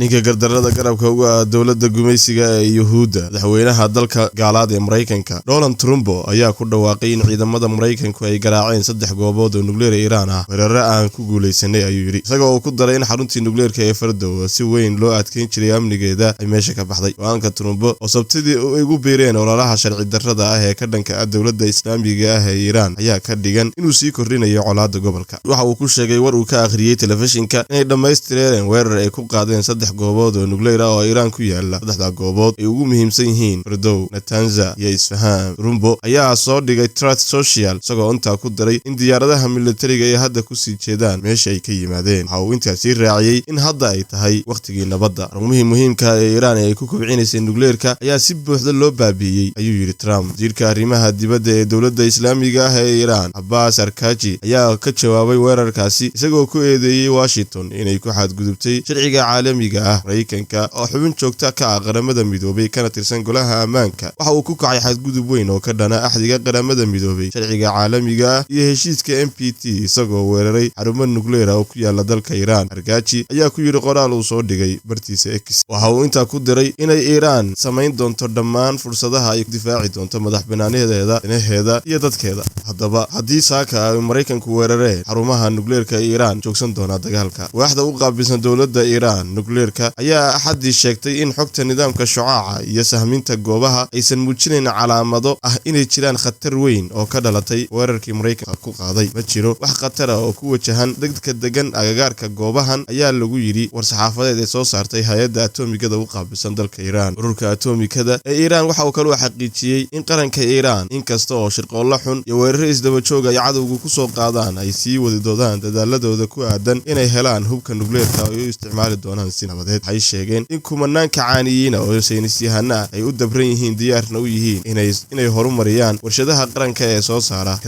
ninka gardarrada garabka uga ah dowladda gumaysiga ee Yuhuudda madaxweynaha dalka gaalaad ee Mareykanka Donald Trump ayaa ku dhawaaqay in ciidamada Mareykanku ay garaaceen 3 goobood oo nukleer Iiraan ah weerar aan ku guuleysanay ayuu yiri isagoo ku daray in xaruntii nukleerka ee Fordow si weyn loo adkeyn jiray amnigeeda ay meesha ka baxday waanka Trump oo sabtidii ay ugu beereen ololaha sharci darrada ah ee ka dhanka ah dowladda Islaamiga ah ee Iiraan ayaa ka dhigan inuu sii kordhinayo colaadda gobolka waxa uu ku sheegay war uu ka akhriyay telefishinka inay dhameystireen weerar ay ku qaadeen 3 goobood oo nukleer ah oo Iiraan ku yaala 3 goobood ay ugu muhiimsan yihiin Fordow, Natanz iyo Isfahan. Trump ayaa soo dhigay Truth Social isagoo inta ku daray in diyaaradaha militariga ay hadda ku sii jeedaan meesha ay ka yimaadeen waxa uu intaasi raaciyay in hadda ay tahay waqtigii nabadda muhiimka ee Iiraan ay ku kobcinaysay nukleerka ayaa si buuxda loo baabiyay ayuu yiri Trump wasiirka arrimaha dibadda ee dowladda Islaamiga ah ee Iiraan Abbas Arkachi ayaa ka jawaabay weerarkaasi isagoo ku eedeeyay Washington inay ku xadgudubtay sharciga caalamiga ah Mareykanka oo xubin joogta ka ah qaramada midoobay kana tirsan golaha ammaanka waxa uu ku kacay xadgudub weyn oo ka dhana axdiga qaramada midoobay sharciga caalamiga ah iyo heshiiska NPT isagoo weeraray xarumo nukleer ah oo ku yaala dalka Iiraan. Arkachi ayaa ku yiri qoraal uu soo dhigay bartiisa X waxa uu inta ku diray inay Iiraan samayn doonto dhammaan fursadaha ay difaaci doonto madaxbannaanideeda iyo dadkeeda. Haddaba haddii saaka ay Mareykanku weerareen xarumaha nukleerka Iiraan joogsan doona dagaalka waaxda u qaabilsan dowladda Iiraan nukleerka ayaa axadii sheegtay in xogta nidaamka shucaaca iyo sahminta goobaha aysan muujinayn calaamado ah inay jiraan khatar weyn oo ka dhalatay weerarkii Mareykanka ku qaaday ma jiro wax khatar ah oo ku wajahan dadka degan agagaarka goobahan ayaa lagu yiri war saxaafadeed ee soo saartay hay'adda atomikada u qaabilsan dalka Iiraan. Ururka atomikada ee Iiraan waxa uu kala xaqiijiyay in qaranka Iiraan inkasta oo shirqoolo xun iyo weerar isdaba joog ay cadawgu ku soo qaadaan ay sii wadi doonaan dadaaladooda ku aadan inay helaan hubka nukleerka oo ay isticmaali doonaan si nabadeed. Waxay sheegeen in kumanaanka caaniyiin oo saynisyahana ay u dabran yihiin diyaarna u yihiin inay horumariyaan warshadaha qaranka ee soo saara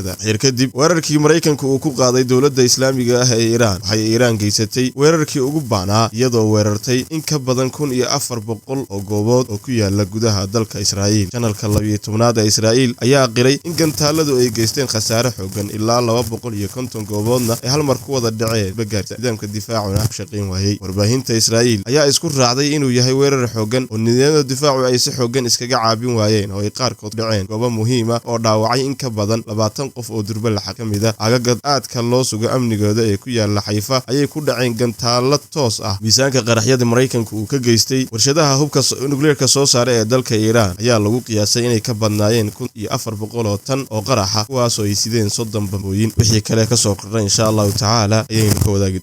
kadib weerarkii Mareykanku uu ku qaaday dowladda Islaamiga ah ee Iiraan waxay Iiraan geysatay weerarkii ugu baanaa iyadoo weerartay in ka badan 1400 oo goobood oo ku yaala gudaha dalka Israa'iil. Channelka 12aad ee Israa'iil ayaa qiray in gantaaladu ay geysteen khasaare xooggan ilaa 250 gooboodna ay hal mar ku wada dhaceen bagaarta nidaamka difaacuna shaqeyn waayay. Warbaahinta Israa'iil ayaa isku raacday inuu yahay weerar xooggan oo nidaamka difaacu ay si xooggan iskaga caabin waayeen oo ay qaarkood dhaceen goobo muhiim ah oo dhaawacay in ka badan 20 qof oo durba la xakamida agagad aadka loo sugo amnigooda ee ku yaala Xayfa ayay ku dhaceen gantaalo toos ah. Miisaanka qaraxyada Mareykanku uu ka geystay warshadaha hubka nukleerka soo saaray ee dalka Iiraan ayaa lagu qiyaasay inay ka badnaayeen 1400 oo tan oo qaraxa kuwaas oo ay sideen 30 bambooyin wixii kale ka soo qordhay insha Allah taala ayaynu ka wadaagi